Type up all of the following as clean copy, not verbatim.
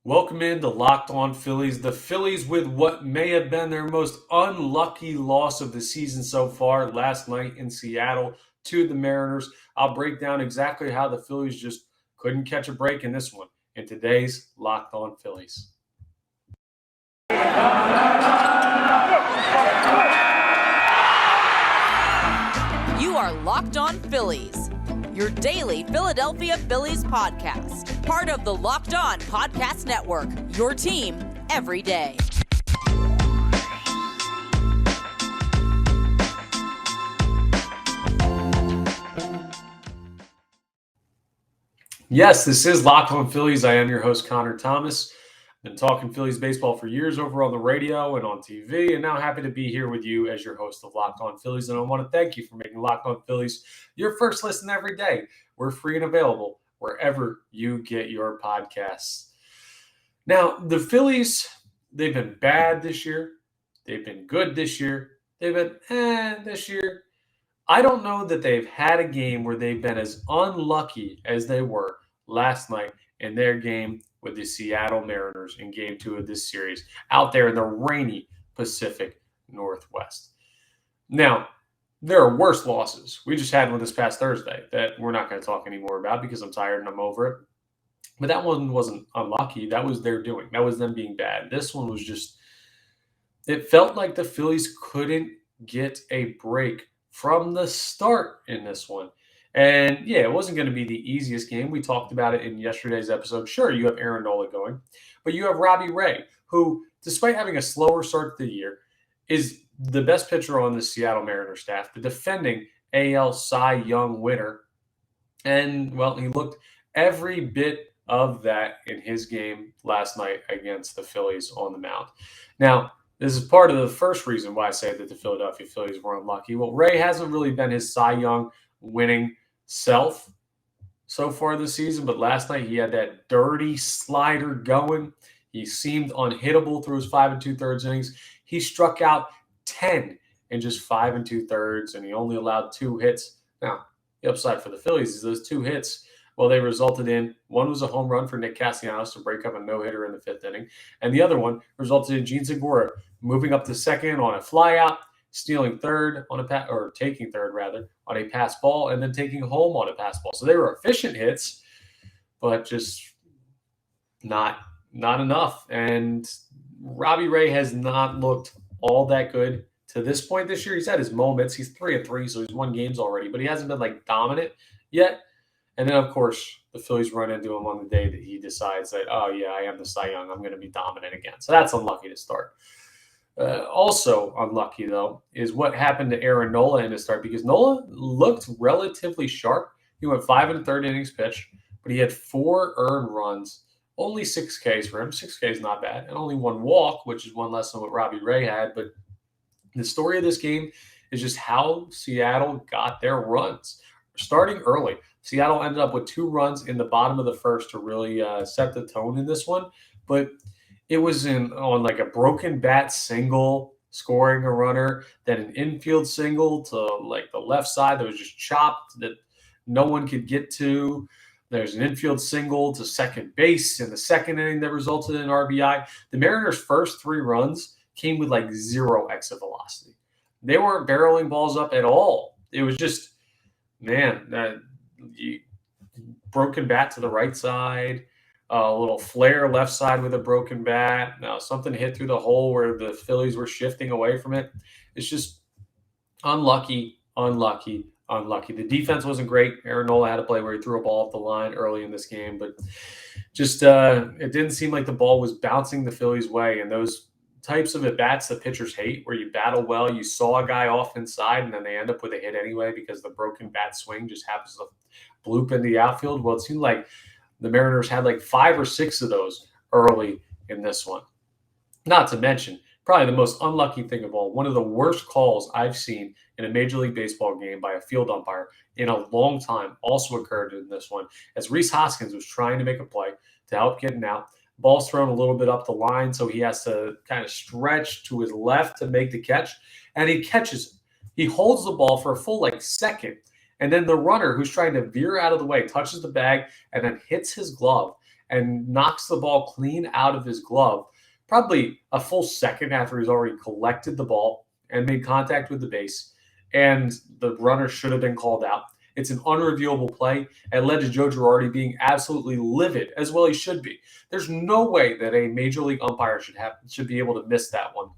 Welcome into Locked On Phillies. The Phillies with what may have been their most unlucky loss of the season so far last night in Seattle to the Mariners. I'll break down exactly how the Phillies just couldn't catch a break in this one in today's Locked On Phillies. You are Locked On Phillies, your daily Philadelphia Phillies podcast. Part of the Locked On Podcast Network, your team every day. Yes, this is Locked On Phillies. I am your host, Connor Thomas. Been talking Phillies baseball for years over on the radio and on TV, and now happy to be here with you as your host of Locked On Phillies. And I want to thank you for making Locked On Phillies your first listen every day. We're free and available wherever you get your podcasts. Now, the Phillies, they've been bad this year. They've been good this year. They've been this year. I don't know that they've had a game where they've been as unlucky as they were last night in their game with the Seattle Mariners in Game 2 of this series out there in the rainy Pacific Northwest. Now, there are worse losses. We just had one this past Thursday that we're not going to talk anymore about because I'm tired and I'm over it. But that one wasn't unlucky. That was their doing. That was them being bad. This one was just, it felt like the Phillies couldn't get a break from the start in this one. And yeah, it wasn't going to be the easiest game. We talked about it in yesterday's episode. Sure, you have Aaron Nola going, but you have Robbie Ray, who, despite having a slower start to the year, is the best pitcher on the Seattle Mariners staff, the defending AL Cy Young winner. And, well, he looked every bit of that in his game last night against the Phillies on the mound. Now, this is part of the first reason why I say that the Philadelphia Phillies were unlucky. Well, Ray hasn't really been his Cy Young winning self so far this season, but last night he had that dirty slider going. He seemed unhittable through his 5 2/3 innings. He struck out 10 in just 5 2/3, and he only allowed 2 hits. Now, the upside for the Phillies is those 2 hits, well, they resulted in, one was a home run for Nick Castellanos to break up a no-hitter in the 5th inning, and the other one resulted in Gene Segura moving up to second on a flyout, stealing third on a or taking third rather on a pass ball, and then taking home on a pass ball. So they were efficient hits, but just not enough. And Robbie Ray has not looked all that good to this point this year. He's had his moments. He's 3-3, so he's won games already, but he hasn't been like dominant yet. And then, of course, the Phillies run into him on the day that he decides that, oh, yeah, I am the Cy Young. I'm going to be dominant again. So that's unlucky to start. Also unlucky, though, is what happened to Aaron Nola in his start, because Nola looked relatively sharp. He went 5 1/3 innings pitched, but he had 4 earned runs, only 6 Ks for him. 6 Ks not bad, and only 1 walk, which is one less than what Robbie Ray had. But the story of this game is just how Seattle got their runs. Starting early, Seattle ended up with 2 runs in the bottom of the first to really set the tone in this one. But it was on like a broken bat single, scoring a runner, then an infield single to like the left side that was just chopped that no one could get to. There's an infield single to second base in the 2nd inning that resulted in an RBI. The Mariners' first 3 runs came with like 0 exit velocity. They weren't barreling balls up at all. It was just, broken bat to the right side, a little flare left side with a broken bat. Now, something hit through the hole where the Phillies were shifting away from it. It's just unlucky. The defense wasn't great. Aaron Nola had a play where he threw a ball off the line early in this game, but just it didn't seem like the ball was bouncing the Phillies' way. And those types of at-bats that pitchers hate, where you battle well, you saw a guy off inside, and then they end up with a hit anyway because the broken bat swing just happens to bloop in the outfield. Well, it seemed like the Mariners had like 5 or 6 of those early in this one. Not to mention, probably the most unlucky thing of all, one of the worst calls I've seen in a Major League Baseball game by a field umpire in a long time also occurred in this one, as Rhys Hoskins was trying to make a play to help get an out. Ball's thrown a little bit up the line, so he has to kind of stretch to his left to make the catch, and he catches it. He holds the ball for a full second, and then the runner who's trying to veer out of the way touches the bag and then hits his glove and knocks the ball clean out of his glove, probably a full second after he's already collected the ball and made contact with the base, and the runner should have been called out. It's an unreviewable play and led to Joe Girardi being absolutely livid, as well he should be. There's no way that a major league umpire should be able to miss that one,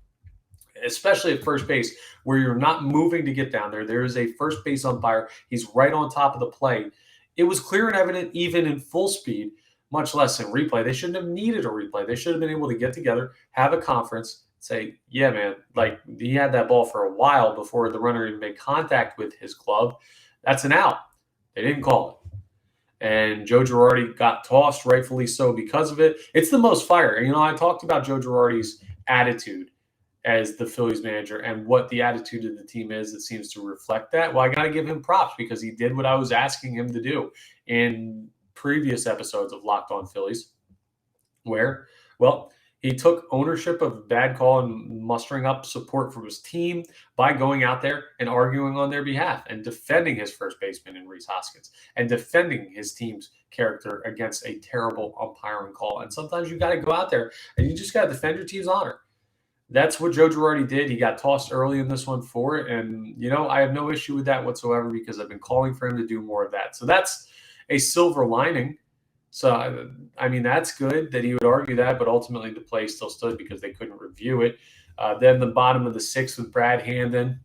especially at first base, where you're not moving to get down there. There is a first base umpire. He's right on top of the play. It was clear and evident even in full speed, much less in replay. They shouldn't have needed a replay. They should have been able to get together, have a conference, say, yeah, man, like he had that ball for a while before the runner even made contact with his glove. That's an out. They didn't call it. And Joe Girardi got tossed, rightfully so, because of it. It's the most fire. You know, I talked about Joe Girardi's attitude as the Phillies manager and what the attitude of the team is that seems to reflect that. Well, I got to give him props because he did what I was asking him to do in previous episodes of Locked On Phillies, where, well, he took ownership of a bad call and mustering up support from his team by going out there and arguing on their behalf and defending his first baseman in Rhys Hoskins and defending his team's character against a terrible umpiring call. And sometimes you got to go out there and you just got to defend your team's honor. That's what Joe Girardi did. He got tossed early in this one for it. And, you know, I have no issue with that whatsoever because I've been calling for him to do more of that. So that's a silver lining. So, I mean, that's good that he would argue that, but ultimately the play still stood because they couldn't review it. Then the bottom of the sixth with Brad Hamden,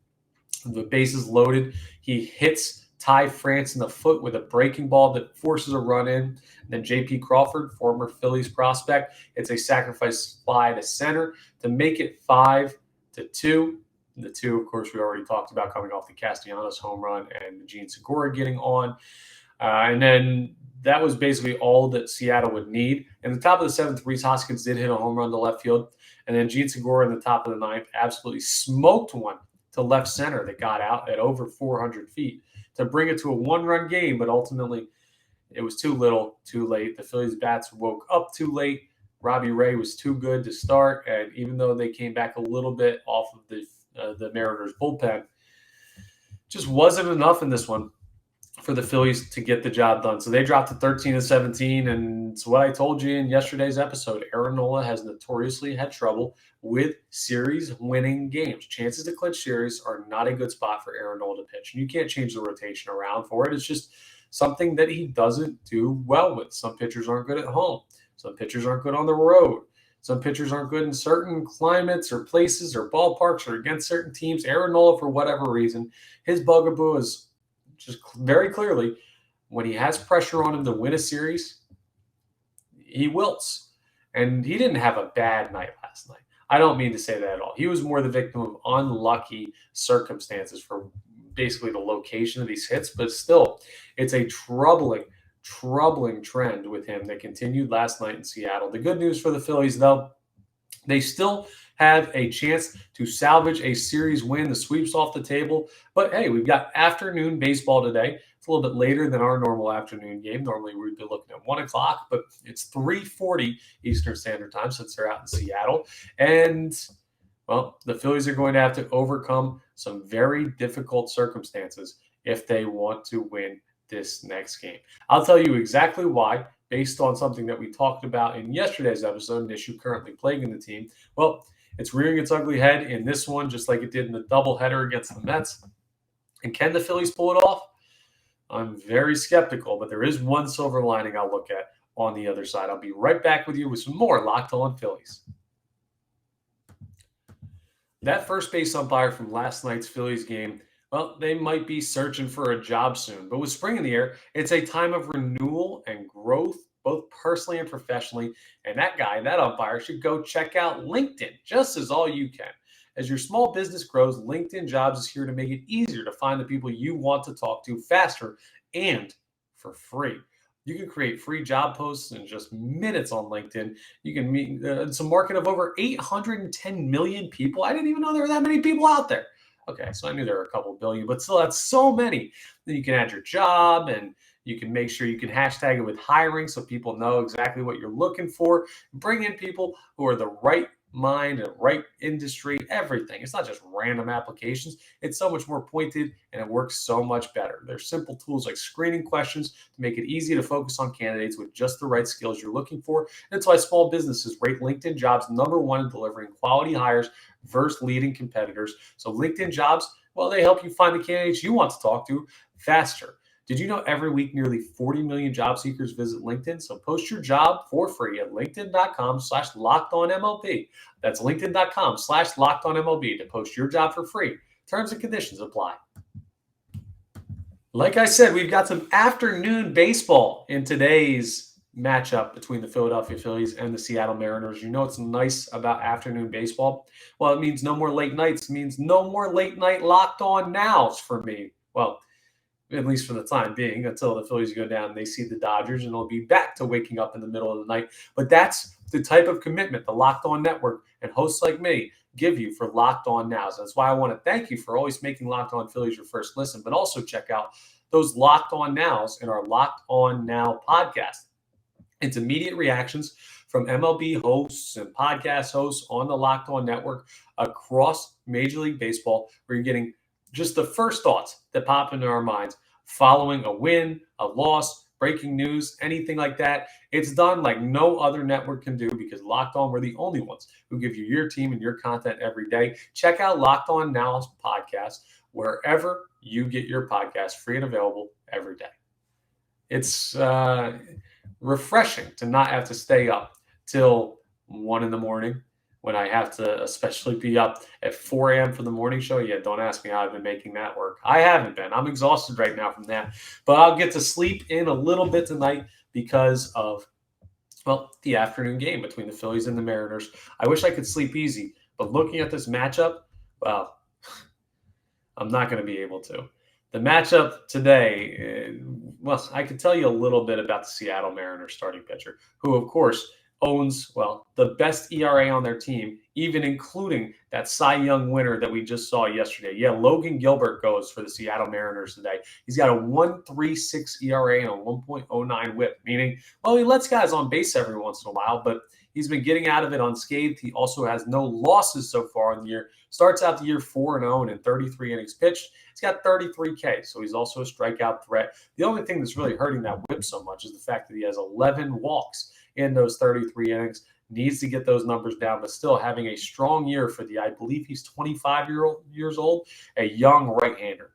the bases loaded. He hits Ty France in the foot with a breaking ball that forces a run in. And then J.P. Crawford, former Phillies prospect, it's a sacrifice fly to center to make it 5-2. The two, of course, we already talked about coming off the Castellanos home run and Gene Segura getting on. And then that was basically all that Seattle would need. In the top of the seventh, Rhys Hoskins did hit a home run to left field. And then Gene Segura in the top of the ninth absolutely smoked one to left center that got out at over 400 feet to bring it to a one-run game. But ultimately, it was too little, too late. The Phillies bats woke up too late. Robbie Ray was too good to start. And even though they came back a little bit off of the Mariners bullpen, just wasn't enough in this one for the Phillies to get the job done. So they dropped to 13-17, and it's what I told you in yesterday's episode. Aaron Nola has notoriously had trouble with series-winning games. Chances to clinch series are not a good spot for Aaron Nola to pitch, and you can't change the rotation around for it. It's just something that he doesn't do well with. Some pitchers aren't good at home. Some pitchers aren't good on the road. Some pitchers aren't good in certain climates or places or ballparks or against certain teams. Aaron Nola, for whatever reason, his bugaboo is just very clearly, when he has pressure on him to win a series, he wilts. And he didn't have a bad night last night. I don't mean to say that at all. He was more the victim of unlucky circumstances for basically the location of these hits. But still, it's a troubling trend with him that continued last night in Seattle. The good news for the Phillies, though, they still have a chance to salvage a series win. The sweep's off the table. But, hey, we've got afternoon baseball today. It's a little bit later than our normal afternoon game. Normally, we'd be looking at 1 o'clock, but it's 3:40 Eastern Standard Time since they're out in Seattle. And, well, the Phillies are going to have to overcome some very difficult circumstances if they want to win this next game. I'll tell you exactly why, based on something that we talked about in yesterday's episode, an issue currently plaguing the team. Well, it's rearing its ugly head in this one, just like it did in the doubleheader against the Mets. And can the Phillies pull it off? I'm very skeptical, but there is one silver lining I'll look at on the other side. I'll be right back with you with some more Locked On Phillies. That first base umpire from last night's Phillies game, well, they might be searching for a job soon. But with spring in the air, it's a time of renewal and growth, both personally and professionally. And that umpire, should go check out LinkedIn, just as all you can. As your small business grows, LinkedIn Jobs is here to make it easier to find the people you want to talk to faster and for free. You can create free job posts in just minutes on LinkedIn. You can meet it's a market of over 810 million people. I didn't even know there were that many people out there. Okay, so I knew there were a couple billion, but still, that's so many. Then you can add your job, and you can make sure you can hashtag it with hiring so people know exactly what you're looking for. Bring in people who are the right mind and right industry, everything. It's not just random applications. It's so much more pointed and it works so much better. There's simple tools like screening questions to make it easy to focus on candidates with just the right skills you're looking for. And that's why small businesses rate LinkedIn Jobs #1 in delivering quality hires versus leading competitors. So LinkedIn Jobs, well, they help you find the candidates you want to talk to faster. Did you know every week nearly 40 million job seekers visit LinkedIn? So post your job for free at linkedin.com/lockedonmlb. That's linkedin.com/lockedonmlb to post your job for free. Terms and conditions apply. Like I said, we've got some afternoon baseball in today's matchup between the Philadelphia Phillies and the Seattle Mariners. You know what's nice about afternoon baseball? Well, it means no more late nights. It means no more late night locked on nows for me. Well, at least for the time being, until the Phillies go down and they see the Dodgers, and they'll be back to waking up in the middle of the night. But that's the type of commitment the Locked On Network and hosts like me give you for Locked On Nows. That's why I want to thank you for always making Locked On Phillies your first listen, but also check out those Locked On Nows in our Locked On Now podcast. It's immediate reactions from MLB hosts and podcast hosts on the Locked On Network across Major League Baseball, where you're getting just the first thoughts that pop into our minds following a win, a loss, breaking news, anything like that. It's done like no other network can do, because Locked On, we're the only ones who give you your team and your content every day. Check out Locked On Now's podcast wherever you get your podcast, free and available every day. It's refreshing to not have to stay up till 1 a.m. when I have to especially be up at 4 a.m. for the morning show. Yeah, don't ask me how I've been making that work. I haven't been. I'm exhausted right now from that. But I'll get to sleep in a little bit tonight because of, well, the afternoon game between the Phillies and the Mariners. I wish I could sleep easy, but looking at this matchup, well, I'm not going to be able to. The matchup today, well, I can tell you a little bit about the Seattle Mariners starting pitcher, who, of course, owns, well, the best ERA on their team, even including that Cy Young winner that we just saw yesterday. Yeah, Logan Gilbert goes for the Seattle Mariners today. He's got a 1.36 ERA and a 1.09 whip, meaning, well, he lets guys on base every once in a while, but he's been getting out of it unscathed. He also has no losses so far in the year. Starts out the year 4-0 and in 33 innings pitched. He's got 33 Ks, so he's also a strikeout threat. The only thing that's really hurting that whip so much is the fact that he has 11 walks in those 33 innings. Needs to get those numbers down, but still having a strong year for I believe he's 25 years old, a young right-hander.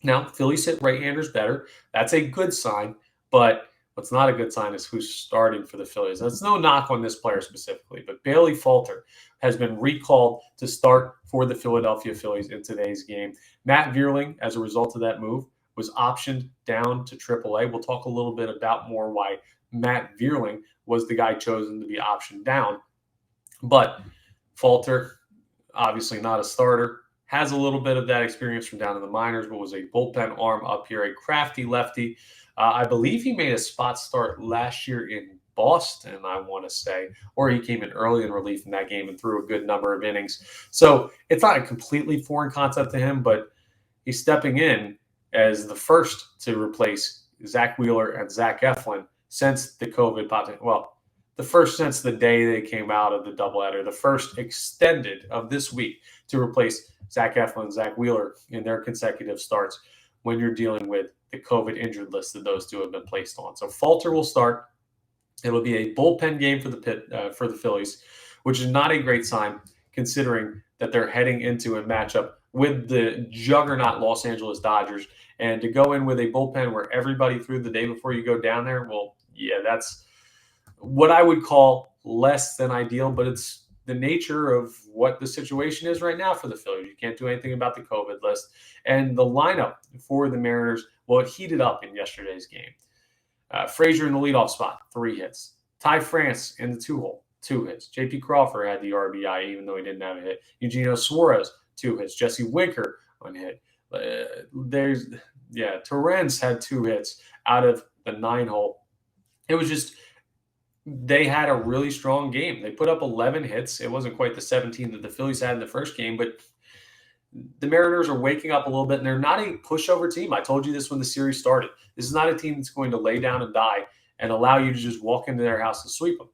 Now, Phillies hit right-handers better. That's a good sign, but what's not a good sign is who's starting for the Phillies. That's no knock on this player specifically, but Bailey Falter has been recalled to start for the Philadelphia Phillies in today's game. Matt Vierling, as a result of that move, was optioned down to AAA. We'll talk a little bit about more why Matt Vierling was the guy chosen to be optioned down. But Falter, obviously not a starter, has a little bit of that experience from down in the minors, but was a bullpen arm up here, a crafty lefty. I believe he made a spot start last year in Boston, I want to say, or he came in early in relief in that game and threw a good number of innings. So it's not a completely foreign concept to him, but he's stepping in as the first to replace Zach Wheeler and Zach Eflin since the COVID pandemic. Well, the first since the day they came out of the doubleheader, the first extended of this week to replace Zach Eflin and Zach Wheeler in their consecutive starts when you're dealing with the COVID injured list that those two have been placed on. So Falter will start. It'll be a bullpen game for the Phillies, which is not a great sign considering that they're heading into a matchup with the juggernaut Los Angeles Dodgers. And to go in with a bullpen where everybody threw the day before you go down there, well, yeah, that's what I would call less than ideal, but it's the nature of what the situation is right now for the Phillies. You can't do anything about the COVID list. And the lineup for the Mariners, well, it heated up in yesterday's game. Frazier in the leadoff spot, 3 hits. Ty France in the 2-hole, 2 hits. J.P. Crawford had the RBI, even though he didn't have a hit. Eugenio Suarez, 2 hits. Jesse Winker, 1 hit. Torrens had 2 hits out of the 9-hole. It was just, they had a really strong game. They put up 11 hits. It wasn't quite the 17 that the Phillies had in the first game, but the Mariners are waking up a little bit, and they're not a pushover team. I told you this when the series started. This is not a team that's going to lay down and die and allow you to just walk into their house and sweep them.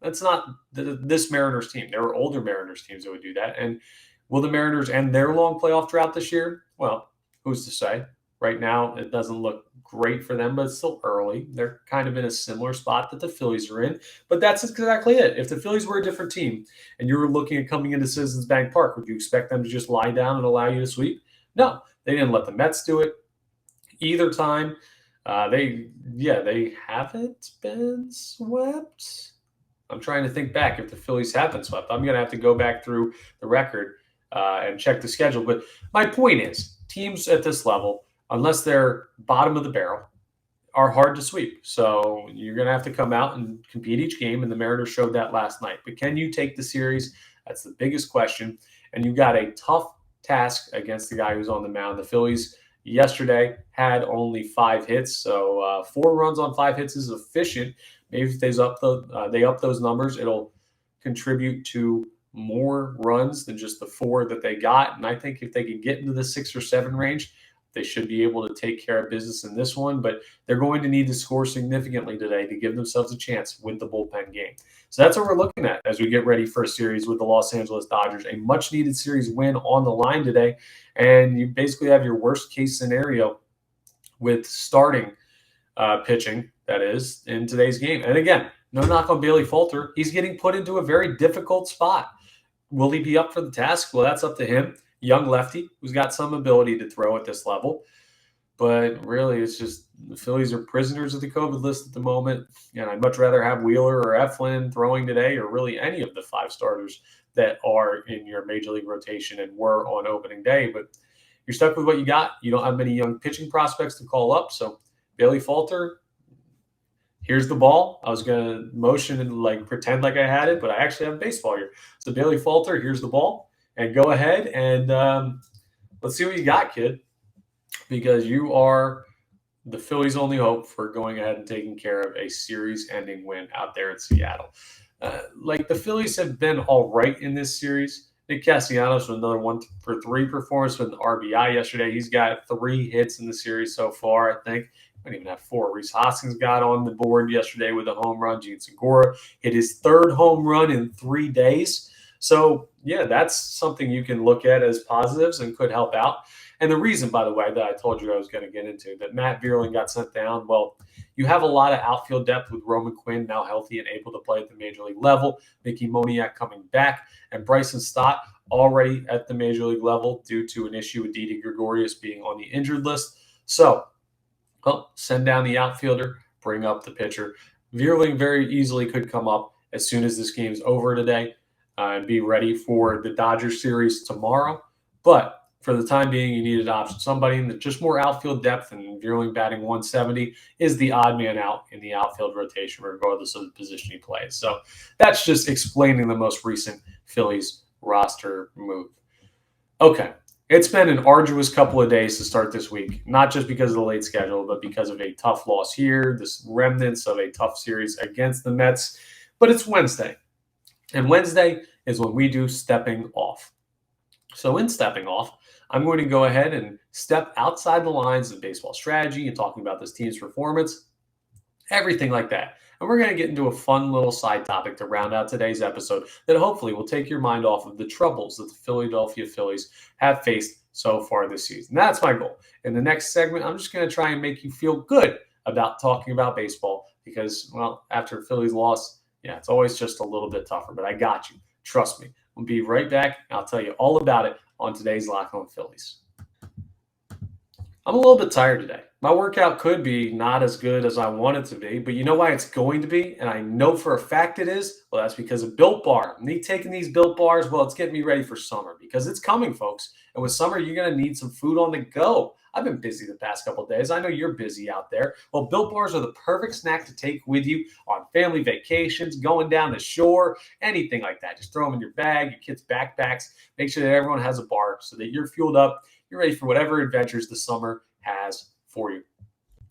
That's not this Mariners team. There were older Mariners teams that would do that. And will the Mariners end their long playoff drought this year? Well, who's to say? Right now, it doesn't look great for them, but it's still early. They're kind of in a similar spot that the Phillies are in. But that's exactly it. If the Phillies were a different team and you were looking at coming into Citizens Bank Park, would you expect them to just lie down and allow you to sweep? No, they didn't let the Mets do it either time. They haven't been swept. I'm trying to think back if the Phillies have been swept. I'm going to have to go back through the record and check the schedule. But my point is, teams at this level, unless they're bottom of the barrel, are hard to sweep. So you're going to have to come out and compete each game, and the Mariners showed that last night. But can you take the series? That's the biggest question. And you got a tough task against the guy who's on the mound. The Phillies yesterday had only 5 hits, so 4 runs on 5 hits is efficient. Maybe if they up those numbers, it'll contribute to more runs than just the 4 that they got. And I think if they can get into the 6 or 7 range, they should be able to take care of business in this one. But they're going to need to score significantly today to give themselves a chance with the bullpen game. So that's what we're looking at as we get ready for a series with the Los Angeles Dodgers. A much-needed series win on the line today. And you basically have your worst-case scenario with starting pitching, that is, in today's game. And again, no knock on Bailey Falter. He's getting put into a very difficult spot. Will he be up for the task? Well, that's up to him. Young lefty who's got some ability to throw at this level. But really, it's just the Phillies are prisoners of the COVID list at the moment. And I'd much rather have Wheeler or Eflin throwing today, or really any of the 5 starters that are in your major league rotation and were on opening day. But you're stuck with what you got. You don't have many young pitching prospects to call up. So Bailey Falter, here's the ball. I was going to motion and pretend like I had it, but I actually have baseball here. So Bailey Falter, here's the ball. And go ahead and let's see what you got, kid, because you are the Phillies' only hope for going ahead and taking care of a series-ending win out there in Seattle. The Phillies have been all right in this series. Nick Castellanos with another 1-for-3 performance with an RBI yesterday. He's got 3 hits in the series so far, I think. Might even have 4. Rhys Hoskins got on the board yesterday with a home run. Gene Segura hit his 3rd home run in 3 days. So, yeah, that's something you can look at as positives and could help out. And the reason, by the way, that I told you I was going to get into, that Matt Vierling got sent down, well, you have a lot of outfield depth with Roman Quinn now healthy and able to play at the major league level, Mickey Moniak coming back, and Bryson Stott already at the major league level due to an issue with Didi Gregorius being on the injured list. So, send down the outfielder, bring up the pitcher. Vierling very easily could come up as soon as this game's over today. And be ready for the Dodgers series tomorrow. But for the time being, you need an option. Somebody in just more outfield depth, and Vierling batting 170 is the odd man out in the outfield rotation, regardless of the position he plays. So that's just explaining the most recent Phillies roster move. Okay, it's been an arduous couple of days to start this week, not just because of the late schedule, but because of a tough loss here, this remnants of a tough series against the Mets. But it's Wednesday. And Wednesday is when we do stepping off. So in stepping off, I'm going to go ahead and step outside the lines of baseball strategy and talking about this team's performance, everything like that. And we're going to get into a fun little side topic to round out today's episode that hopefully will take your mind off of the troubles that the Philadelphia Phillies have faced so far this season. That's my goal. In the next segment, I'm just going to try and make you feel good about talking about baseball because, well, after Phillies loss, yeah, it's always just a little bit tougher, but I got you. Trust me. We'll be right back. I'll tell you all about it on today's Locked On Phillies. I'm a little bit tired today. My workout could be not as good as I want it to be, but you know why it's going to be? And I know for a fact it is? Well, that's because of Built Bar. Me taking these Built Bars, well, it's getting me ready for summer because it's coming, folks. And with summer, you're going to need some food on the go. I've been busy the past couple of days. I know you're busy out there. Well, Built Bars are the perfect snack to take with you on family vacations, going down the shore, anything like that. Just throw them in your bag, your kids' backpacks. Make sure that everyone has a bar so that you're fueled up. You're ready for whatever adventures the summer has for you.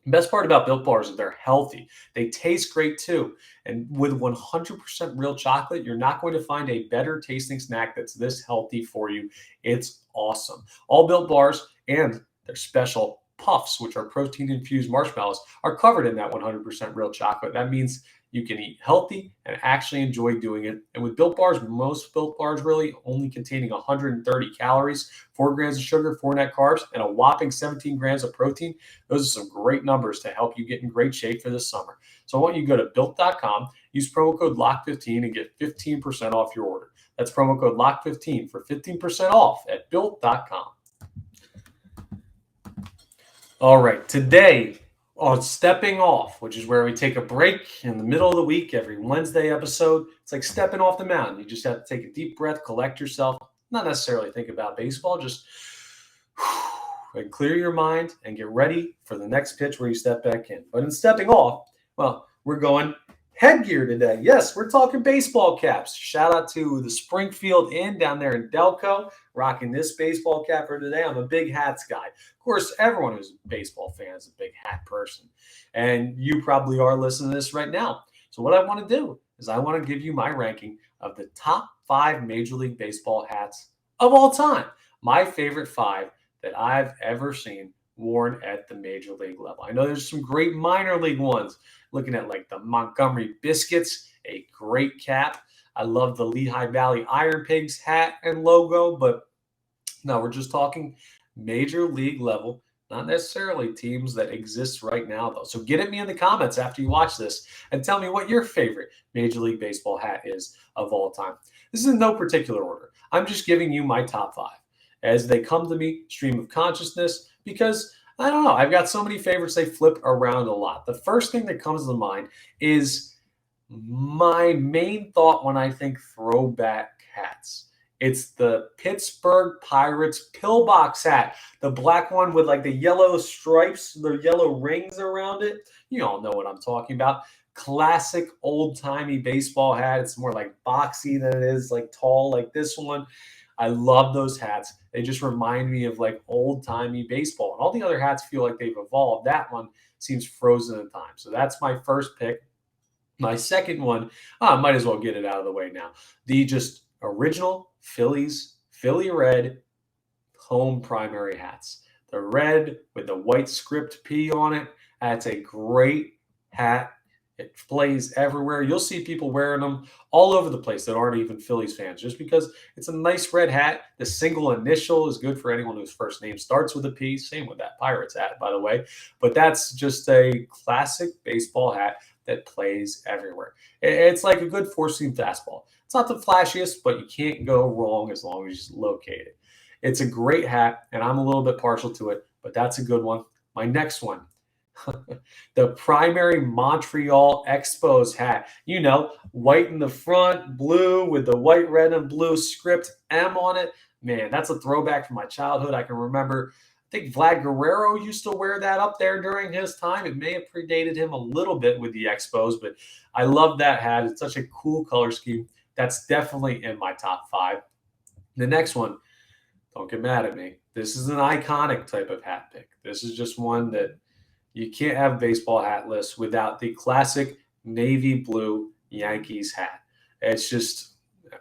The best part about Built Bars is they're healthy. They taste great too. And with 100% real chocolate, you're not going to find a better tasting snack that's this healthy for you. It's awesome. All Built Bars and their special puffs, which are protein-infused marshmallows, are covered in that 100% real chocolate. That means You can eat healthy and actually enjoy doing it. And with Built Bars, most Built Bars really only containing 130 calories, 4 grams of sugar, 4 net carbs, and a whopping 17 grams of protein. Those are some great numbers to help you get in great shape for this summer. So I want you to go to Built.com, use promo code LOCK15 and get 15% off your order. That's promo code LOCK15 for 15% off at Built.com. All right, today on Stepping Off, which is where we take a break in the middle of the week, every Wednesday episode. It's like stepping off the mountain. You just have to take a deep breath, collect yourself, not necessarily think about baseball, just and clear your mind and get ready for the next pitch where you step back in. But in stepping off, well, we're going headgear today. Yes, we're talking baseball caps. Shout out to the Springfield Inn down there in Delco, rocking this baseball cap for today. I'm a big hats guy. Of course, everyone who's a baseball fan is a big hat person. And you probably are listening to this right now. So what I want to do is I want to give you my ranking of the top 5 Major League Baseball hats of all time. My favorite 5 that I've ever seen worn at the Major League level. I know there's some great minor league ones. Looking at like the Montgomery Biscuits, a great cap. I love the Lehigh Valley Iron Pigs hat and logo, but no, we're just talking Major League level, not necessarily teams that exist right now, though. So get at me in the comments after you watch this and tell me what your favorite Major League Baseball hat is of all time. This is in no particular order. I'm just giving you my top 5 as they come to me, stream of consciousness, because I don't know. I've got so many favorites. They flip around a lot. The first thing that comes to mind is my main thought when I think throwback hats. It's the Pittsburgh Pirates pillbox hat, the black one with like the yellow stripes, the yellow rings around it. You all know what I'm talking about. Classic old-timey baseball hat. It's more like boxy than it is like tall like this one. I love those hats. They just remind me of like old-timey baseball. And all the other hats feel like they've evolved. That one seems frozen in time. So that's my first pick. My second one, I might as well get it out of the way now. The just original Phillies, Philly red home primary hats. The red with the white script P on it. That's a great hat. It plays everywhere. You'll see people wearing them all over the place that aren't even Phillies fans just because it's a nice red hat. The single initial is good for anyone whose first name starts with a P. Same with that Pirates hat, by the way. But that's just a classic baseball hat that plays everywhere. It's like a good four-seam fastball. It's not the flashiest, but you can't go wrong as long as you just locate it. It's a great hat, and I'm a little bit partial to it, but that's a good one. My next one. The primary Montreal Expos hat. You know, white in the front, blue with the white, red, and blue script M on it. Man, that's a throwback from my childhood. I can remember, I think Vlad Guerrero used to wear that up there during his time. It may have predated him a little bit with the Expos, but I love that hat. It's such a cool color scheme. That's definitely in my top 5. The next one, don't get mad at me. This is an iconic type of hat pick. This is just one that you can't have a baseball hat list without the classic navy blue Yankees hat. It's just,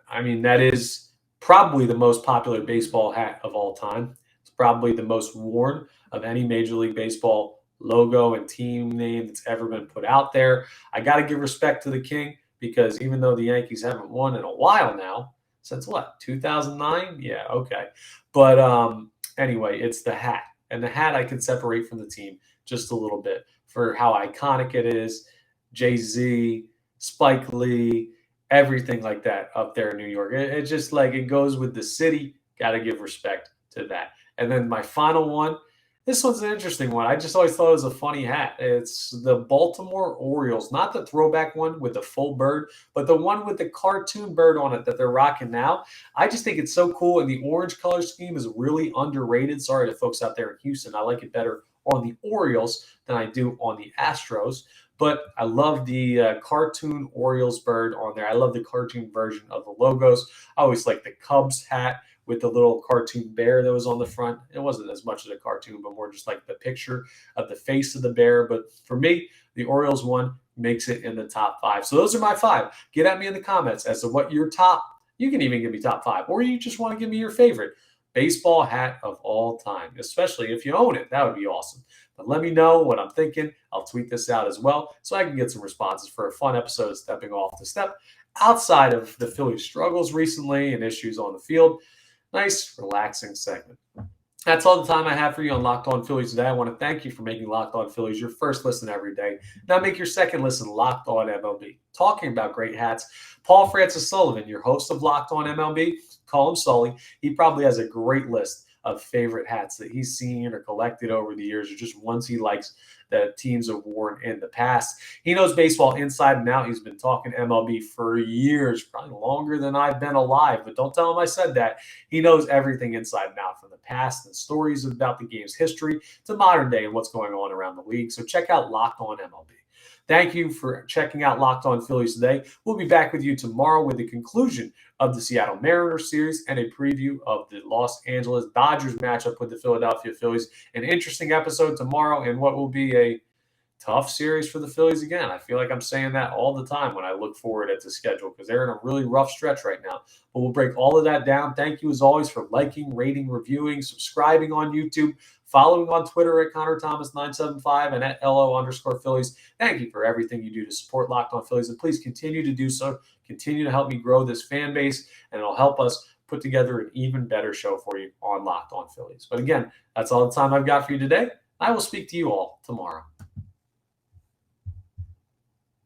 I mean, that is probably the most popular baseball hat of all time. It's probably the most worn of any Major League Baseball logo and team name that's ever been put out there. I got to give respect to the king because even though the Yankees haven't won in a while now, since what, 2009? Yeah, okay. But anyway, it's the hat. And the hat I can separate from the team just a little bit for how iconic it is. Jay-Z, Spike Lee, everything like that up there in New York. It's just like it goes with the city. Got to give respect to that. And then my final one, this one's an interesting one. I just always thought it was a funny hat. It's the Baltimore Orioles, not the throwback one with the full bird, but the one with the cartoon bird on it that they're rocking now. I just think it's so cool, and the orange color scheme is really underrated. Sorry to folks out there in Houston. I like it better on the Orioles than I do on the Astros. But I love the cartoon Orioles bird on there. I love the cartoon version of the logos. I always like the Cubs hat with the little cartoon bear that was on the front. It wasn't as much of a cartoon, but more just like the picture of the face of the bear. But for me, the Orioles one makes it in the top 5. So those are my 5. Get at me in the comments as to what your top, you can even give me top 5, or you just want to give me your favorite baseball hat of all time, especially if you own it. That would be awesome. But let me know what I'm thinking. I'll tweet this out as well so I can get some responses for a fun episode of Stepping Off the Step outside of the Phillies' struggles recently and issues on the field. Nice, relaxing segment. That's all the time I have for you on Locked On Phillies today. I want to thank you for making Locked On Phillies your first listen every day. Now make your second listen Locked On MLB. Talking about great hats, Paul Francis Sullivan, your host of Locked On MLB, call him Sully. He probably has a great list of favorite hats that he's seen or collected over the years, or just ones he likes that teams have worn in the past. He knows baseball inside and out. He's been talking MLB for years, probably longer than I've been alive, but don't tell him I said that. He knows everything inside and out, from the past and stories about the game's history to modern day and what's going on around the league. So check out Locked On MLB. Thank you for checking out Locked On Phillies today. We'll be back with you tomorrow with the conclusion of the Seattle Mariners series and a preview of the Los Angeles Dodgers matchup with the Philadelphia Phillies. An interesting episode tomorrow and what will be a tough series for the Phillies again. I feel like I'm saying that all the time when I look forward at the schedule because they're in a really rough stretch right now. But we'll break all of that down. Thank you as always for liking, rating, reviewing, subscribing on YouTube, following on Twitter at ConnorThomas975 and at LO_Phillies. Thank you for everything you do to support Locked On Phillies, and please continue to do so. Continue to help me grow this fan base, and it'll help us put together an even better show for you on Locked On Phillies. But again, that's all the time I've got for you today. I will speak to you all tomorrow.